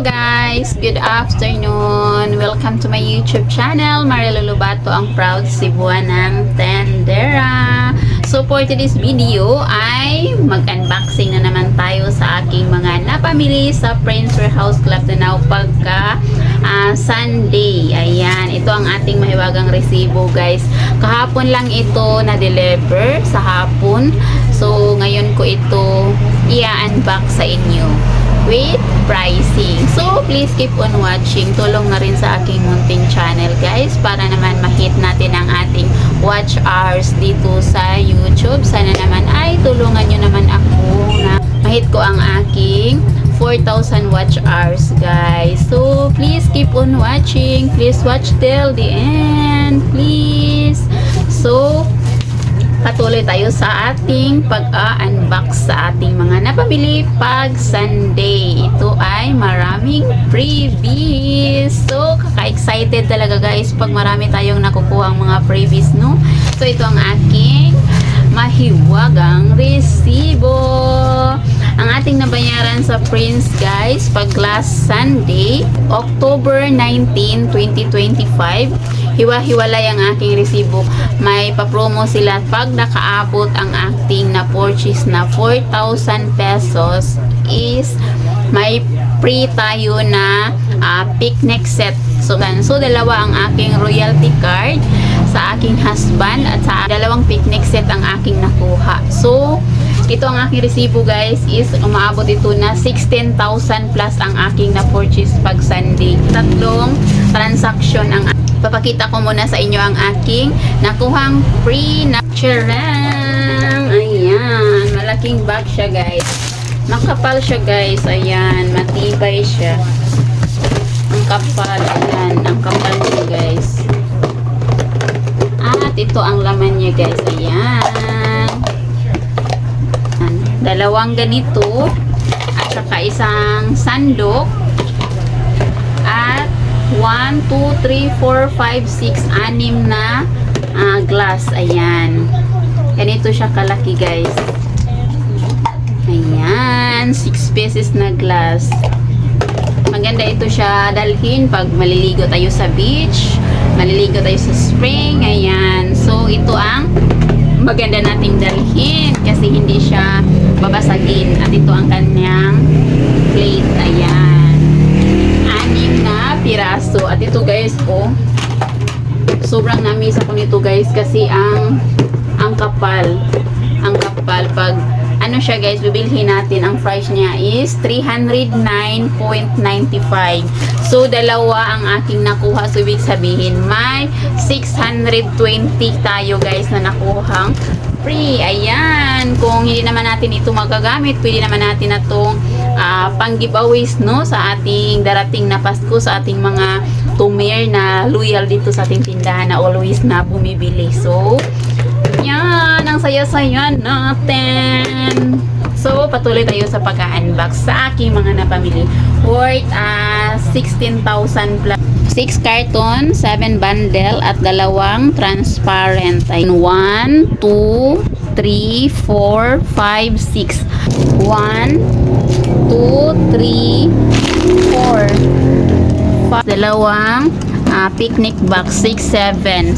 guys! Good afternoon! Welcome to my YouTube channel. Mariela Lobato, ang proud Cebuanang tendera. So for today's video ay mag-unboxing na naman tayo sa aking mga napamili sa Friends Warehouse Club Danao pagka Sunday. Ayan, ito ang ating mahiwagang resibo guys. Kahapon lang ito na-deliver sa hapon. So ngayon ko ito i-unbox sa inyo with pricing. So, please keep on watching. Tulong na rin sa aking munting channel, guys, para naman ma-hit natin ang ating watch hours dito sa YouTube. Sana naman ay tulungan nyo naman ako na ma-hit ko ang aking 4,000 watch hours, guys. So, please keep on watching. Please watch till the end, please. So, patuloy tayo sa ating pag-unbox sa ating mga napamili pag Sunday. Ito ay maraming freebies. So, kaka-excited talaga guys pag marami tayong nakukuha ang mga freebies, no? So, ito ang aking mahiwagang resibo. Ang ating nabayaran sa Prince guys pag last Sunday, October 19, 2025. Hiwa-hiwalay ang aking resibo. May pa-promo sila pag nakaabot ang ating na purchase na 4,000 pesos is may free tayo na picnic set. So dalawa ang aking royalty card sa aking husband at sa dalawang picnic set ang aking nakuha. So ito ang aking resibo guys is umaabot ito na 16,000 plus ang aking na purchase pag Sunday. Tatlong transaction ang papakita ko muna sa inyo ang aking nakuhang free na charang. Ayan, malaking bag siya guys. Makapal siya guys. Ayan, matibay siya. Ang kapal. Ayan, ang kapal niya guys. At ito ang laman niya guys. Ayan. Dalawang ganito at saka isang sandok at 1, 2, 3, 4, 5, 6, 6 na glass. Ayan, ganito siya kalaki guys. Ayan, 6 pieces na glass. Maganda ito siya dalhin pag maliligo tayo sa beach, maliligo tayo sa spring. Ayan, so ito ang maganda nating dalhin kasi hindi siya babasagin. At ito ang kanyang plate. Ayan, 6 na piraso. At ito guys, oh, sobrang namis ako nito guys kasi ang kapal. Ang kapal. Pag ano siya guys, bibilhin natin, ang price niya is 309.95. So dalawa ang aking nakuha. So ibig sabihin may 620 tayo guys na nakuhang free. Ayan, kung hindi naman natin ito magagamit, pwede naman natin na itong pang giveaways, no, sa ating darating na Pasko, sa ating mga tumer na loyal dito sa ating tindahan na always na bumibili. So yan, ang saya-saya natin. So, patuloy tayo sa pag-unbox sa aking mga napamili. Worth 16,000 plus. 6 carton, 7 bundle, at dalawang transparent. 1, 2, 3, 4, 5, 6. 1, 2, 3, 4. Dalawang picnic box, 6, 7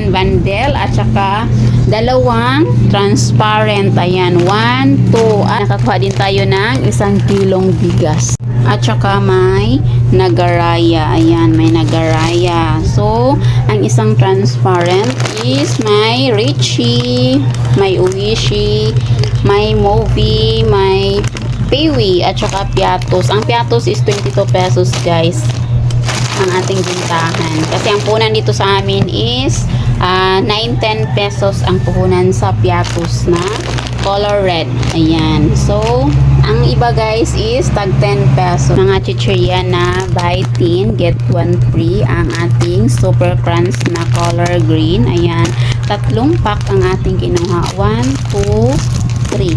bundle at saka dalawang transparent. Ayan, 1, 2 at nakakuha din tayo ng 1 kilong bigas at saka may nagaraya. Ayan, may nagaraya. So ang isang transparent is may Richie, may Uwishi, may Movie, may Pewi at saka Piatos. Ang Piatos is 22 pesos guys ang ating bintahan. Kasi ang puhunan dito sa amin is 9-10 pesos ang puhunan sa Piatos na color red. Ayan. So, ang iba guys is tag 10 pesos. Mga chichirya na buy 10, get 1 free. Ang ating super crunch na color green. Ayan. Tatlong pack ang ating kinuha. 1, 2, 3.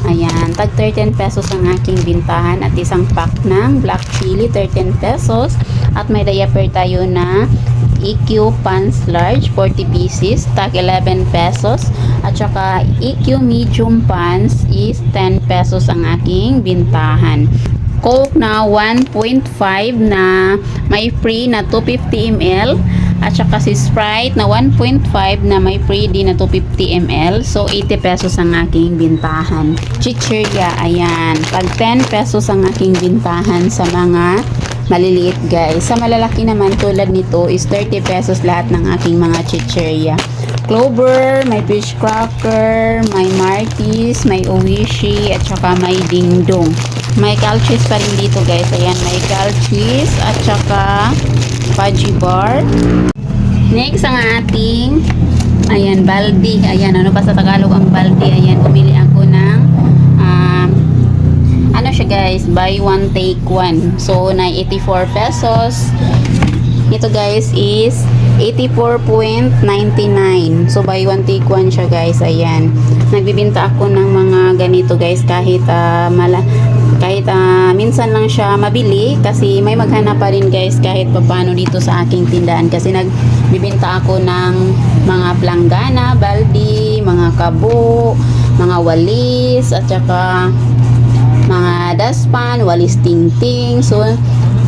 Ayan, tag 13 pesos ang aking bintahan at isang pack ng black chili 13 pesos at may diaper tayo na EQ pants large 40 pieces tag 11 pesos at saka EQ medium pants is 10 pesos ang aking bintahan. Coke na 1.5 na may free na 250 ml. At saka si Sprite na 1.5 na may free din na 250 ml. So, 80 pesos ang aking bintahan. Chichirya, ayan. Pag 10 pesos ang aking bintahan sa mga maliliit guys. Sa malalaki naman tulad nito is 30 pesos lahat ng aking mga chichirya. Clover, may fish cracker, may Martis, may Oishi, at saka may Dingdong. May calchis pa rin dito guys. Ayan, may calchis at saka fudgy bar. Next ang ating ayan, baldi. Ayan, ano ba sa Tagalog ang baldi? Ayan, bumili ako ng ano siya guys, buy one take one. So, na 84 pesos. Ito guys is 84.99. So, buy one take one siya guys. Ayan. Nagbibinta ako ng mga ganito guys kahit minsan lang siya mabili kasi may maghanap pa rin guys kahit papano dito sa aking tindahan kasi nagbibinta ako ng mga planggana, baldi, mga kabo, mga walis at saka mga dustpan, walis tingting. So,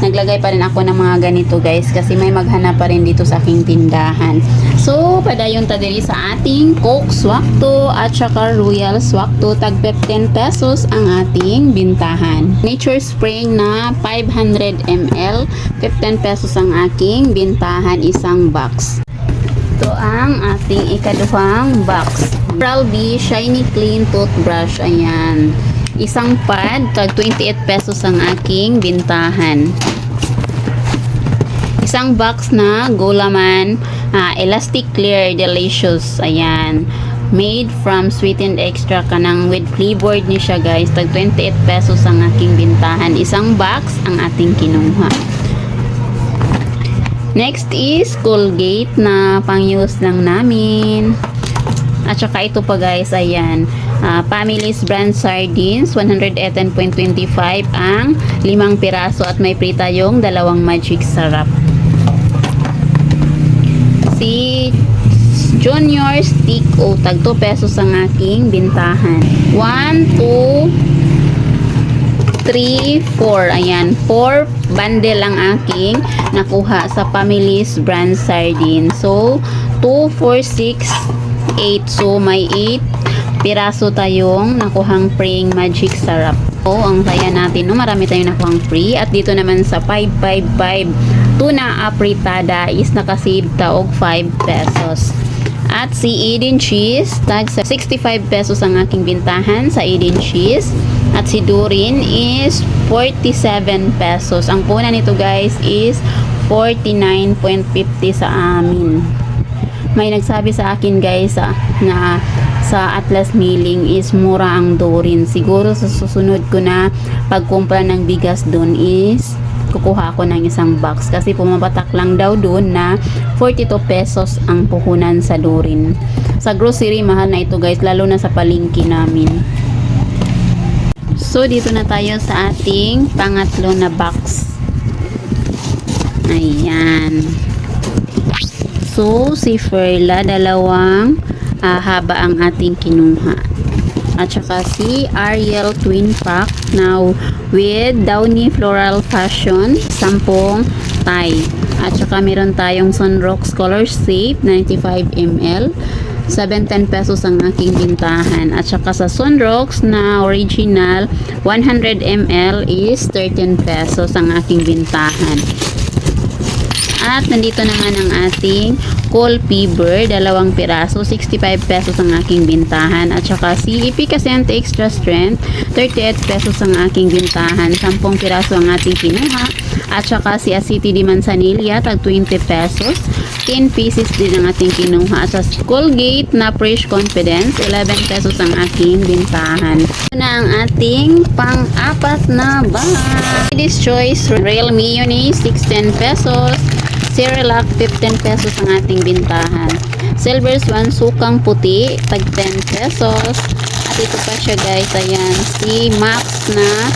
naglagay pa rin ako ng mga ganito guys kasi may maghanap pa rin dito sa aking tindahan. So, padayon ta diri sa ating Coke Swakto at saka Royal Swakto. Tag 15 pesos ang ating bintahan. Nature Spring na 500 ml. 15 pesos ang aking bintahan isang box. Ito ang ating ikaduhang box. Oral-B Shiny Clean Toothbrush. Ayan. Isang pad, tag 28 pesos ang aking bintahan. Isang box na Gulaman Elastic Clear Delicious. Ayan. Made from sweetened extra kanang with flavored ni siya guys. Tag 28 pesos ang aking bintahan. Isang box ang ating kinuha. Next is Colgate na pang-use lang namin. At saka ito pa guys, ayan. Family's brand sardines, 118.25 ang 5 piraso at may free tayong 2 magic sarap. Si Junior Stick o tag 2 pesos ang aking bintahan. 1, 2, 3, 4. Ayan, 4 bundle ang aking nakuha sa Family's brand sardines. So, 2, 4, 6, 8. So, may 8 piraso tayong nakuhang free magic sarap. So, ang saya natin, no? Marami tayong nakuhang free. At dito naman sa 555 tuna apritada is nakasave taog 5 pesos. At si Eden Cheese, tag 65 pesos ang aking bintahan sa Eden Cheese. At si Durin is 47 pesos. Ang puna nito guys is 49.50 sa amin. May nagsabi sa akin guys na sa Atlas Milling is mura ang Dorin. Siguro sa susunod ko na pagkumpra ng bigas doon is kukuha ako ng isang box kasi pumapatak lang daw doon na 42 pesos ang puhunan sa Dorin. Sa grocery mahal na ito guys, lalo na sa palengke namin. So dito na tayo sa ating pangatlo na box. Ayan. So si Ferla, dalawang haba ang ating kinuha. At saka si Ariel Twin Pack now with Downy Floral Fashion 10 tie. At saka meron tayong Sunrox Color Safe 95 ml. 710 pesos ang aking bintahan. At saka sa Sunrox na original 100 ml is 13 pesos ang aking bintahan. At nandito naman ang ating Cool Fever, 2 piraso, 65 pesos ang aking bintahan. At saka si Efficacent Extra Strength, 38 pesos ang aking bintahan. 10 piraso ang ating kinuha. At saka si Aceti de Manzanilla, tag 20 pesos. 10 pieces din ang ating kinuha. At sa Colgate na Fresh Confidence, 11 pesos ang aking bintahan. Ito na ang ating pang-apat na bag. This Choice Real Mayonnaise, 16 pesos. Cerelac, 15 pesos ang ating bintahan. Silver Swan Sukang Puti, tag 10 pesos. At ito pa siya guys, ayan, si Max na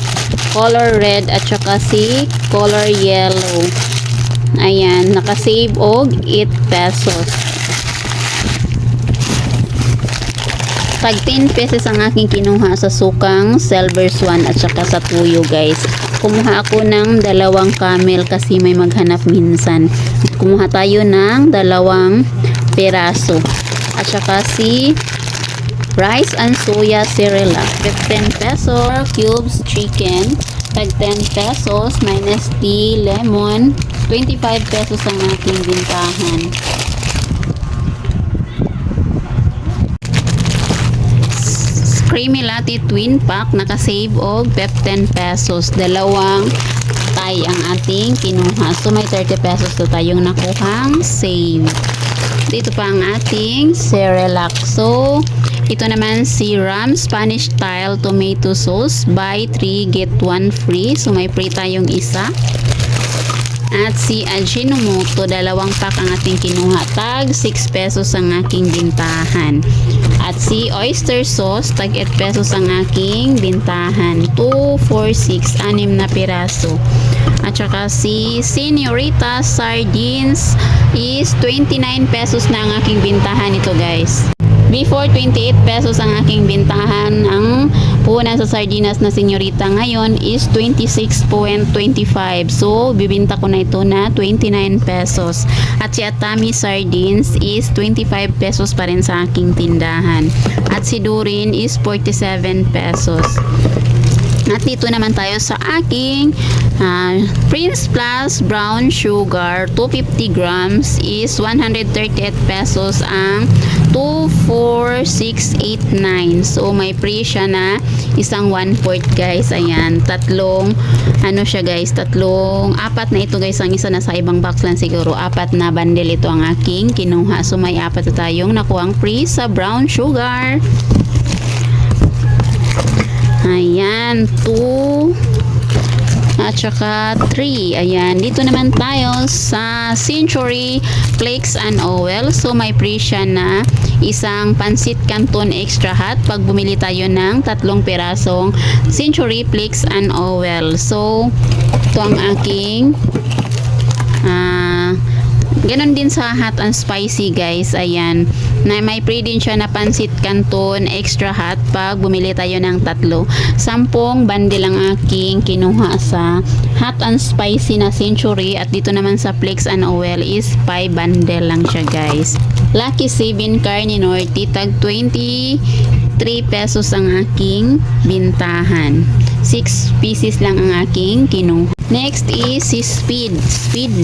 color red at saka si color yellow. Ayan, nakasave og 8 pesos. Tag 10 pesos ang aking kinuha sa Sukang Silver Swan at saka sa Tuyo guys. kumuha ako ng 2 camel kasi may maghanap minsan. Kumuha tayo ng 2 peraso. At saka si rice and soya Cerelac, 15 pesos. Cubes chicken, tag 10 pesos, minus tea, lemon, 25 pesos ang aking bintahan. Creamy latte twin pack, naka-save og 15 pesos. 2 Thai ang ating kinuha. So may 30 pesos to tayong nakuhang save. Dito pa ang ating Cerelac. So ito naman si Ram Spanish style tomato sauce, buy 3 get 1 free. So may free tayong isa. At si Ajinomoto, 2 pack ang ating kinuha. Tag 6 pesos ang aking bintahan. At si oyster sauce, tag 8 pesos ang aking bintahan. 2, 4, 6, 6 na piraso. At saka si Señorita sardines is 29 pesos na ang aking bintahan ito, guys. Before, 28 pesos ang aking bintahan. Ang puhunan sa sardinas na Señorita ngayon is 26.25. So, bibinta ko na ito na 29 pesos. At si Atami sardines is 25 pesos pa rin sa aking tindahan. At si Durin is 47 pesos. At dito naman tayo sa aking Prince Plus brown sugar, 250 grams is 138 pesos ang 24689. So may free siya na isang 1/4, guys. Ayan, tatlong siya, guys, apat na ito, guys. Ang isa na sa ibang box lang siguro. 4 na bundle ito ang aking kinuha. So may 4 na tayong nakuhang free sa brown sugar. Ayan, 2 at saka 3. Ayan, dito naman tayo sa Century Flakes and Oil. So may free siya na isang pansit canton extra hot pag bumili tayo ng 3 pirasong Century Flakes and Oil. So ito ang aking ganon din sa hot and spicy, guys. Ayan, na may free din siya na pansit canton extra hot pag bumili tayo ng 3. 10 bundle ang aking kinuha sa hot and spicy na Century. At dito naman sa Flakes and Oil is 5 bundle lang siya, guys. Lucky 7 Carne Norte, tag 23 pesos ang aking bintahan. 6 pieces lang ang aking kinuha. Next is si Speed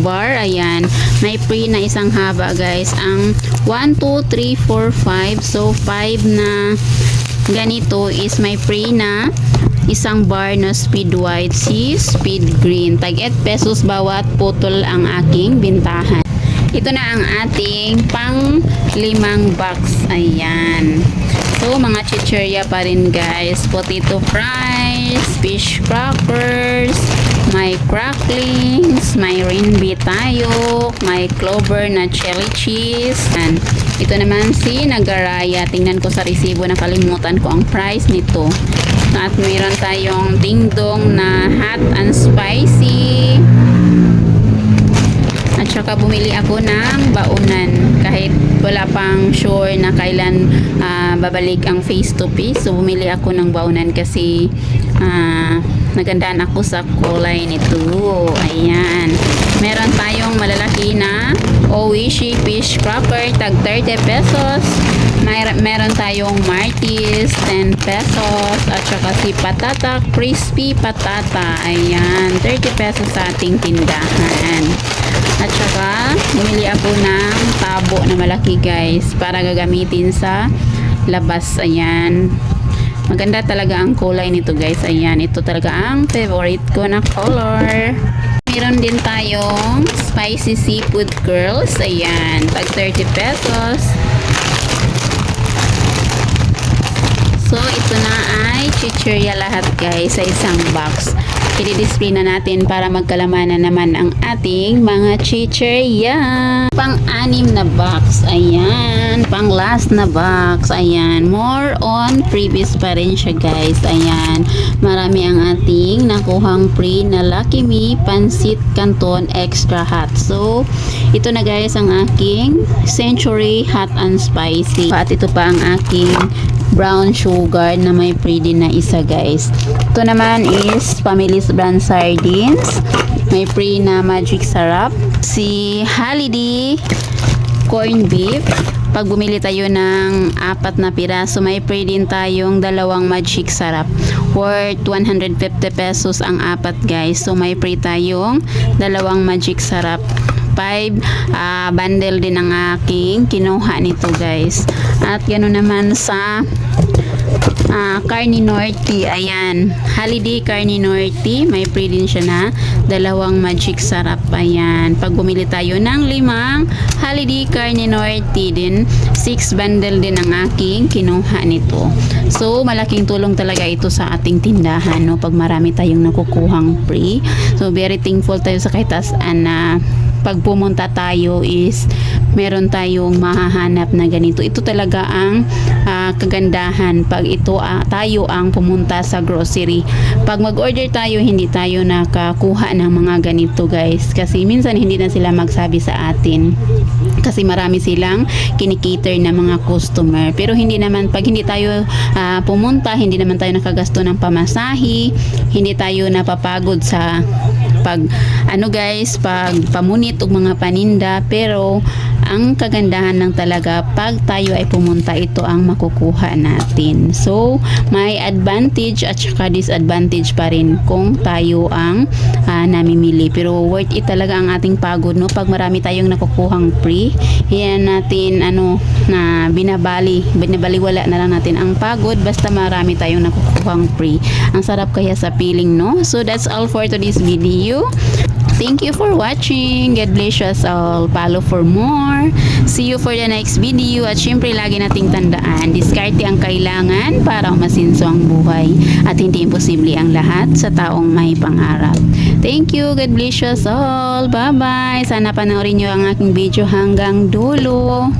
bar. Ayan, may free na isang haba, guys. Ang 1, 2, 3, 4, 5. So 5 na ganito is may free na isang bar na Speed white, si Speed green. Tag 8 pesos bawat putol ang aking bintahan. Ito na ang ating pang 5 box. Ayan. So, mga chichirya pa rin, guys. Potato fries, fish crackers, may cracklings, may rinbi tayo, may clover na chili cheese. And ito naman si Nagaraya. Tingnan ko sa resibo, nakalimutan ko ang price nito. At mayroon tayong dingdong na hot and spicy. At saka bumili ako ng baunan kahit wala pang sure na kailan babalik ang face to face. So bumili ako ng baunan kasi nagandaan ako sa kulay nito. Ayan, meron tayong malalaki na Oishi fish cracker, tag 30 pesos. Meron tayong Martis, 10 pesos. At saka si patata, crispy patata. Ayan, 30 pesos sa ating tindahan. At saka bumili ako ng tabo na malaki, guys, para gagamitin sa labas. Ayan, maganda talaga ang kulay nito, guys. Ayan, ito talaga ang favorite ko na color. Meron din tayong spicy seafood curls. Ayan, tag 30 pesos. So ito na ay chichirya lahat, guys, sa isang box. I-display na natin para magkalamanan naman ang ating mga chichirya. Pang-6 na box. Ayan, pang last na box. Ayan, more on previous pa rin siya, guys. Ayan, marami ang ating nakuhang free na Lucky Me Pansit Canton Extra Hot. So ito na, guys, ang aking Century Hot and Spicy. At ito pa ang aking brown sugar na may free din na isa guys. Ito naman is Family's Brand Sardines. May free na magic sarap. Si Holiday corned beef. Pag bumili tayo ng 4 na piraso, may free din tayong 2 magic sarap. Worth 150 pesos ang 4 guys. So may free tayong 2 magic sarap. 5 bundle din ang aking kinuha nito guys. At gano'n naman sa Carne Norte, ayan, Holiday Carne Norte, may free din siya na 2 magic sarap, ayan. Pag bumili tayo ng 5 Holiday Carne Norte din, 6 bundle din ang aking kinuha nito. So malaking tulong talaga ito sa ating tindahan, no, pag marami tayong nakukuhang free. So very thankful tayo sa Kahitasan na pag pumunta tayo is meron tayong mahahanap na ganito. Ito talaga ang kagandahan pag ito tayo ang pumunta sa grocery. Pag mag-order tayo, hindi tayo nakakuha ng mga ganito guys, kasi minsan hindi na sila magsabi sa atin kasi marami silang kinikater na mga customer. Pero hindi naman, pag hindi tayo pumunta, hindi naman tayo nakagasto ng pamasahe, hindi tayo napapagod sa pag pag pamunit og mga paninda. Pero ang kagandahan ng talaga, pag tayo ay pumunta, ito ang makukuha natin. So may advantage at saka disadvantage pa rin kung tayo ang namimili. Pero worth it talaga ang ating pagod, no, pag marami tayong nakukuhang free. Yan natin na binabaliwala na lang natin ang pagod basta marami tayong nakukuhang free. Ang sarap kaya sa feeling, no. So that's all for today's video. Thank you for watching. God bless us all. Follow for more. See you for the next video. At syempre, lagi nating tandaan, diskarte ang kailangan para umasinso ang buhay. At hindi imposible ang lahat sa taong may pangarap. Thank you. God bless us all. Bye-bye. Sana panoorin nyo ang aking video hanggang dulo.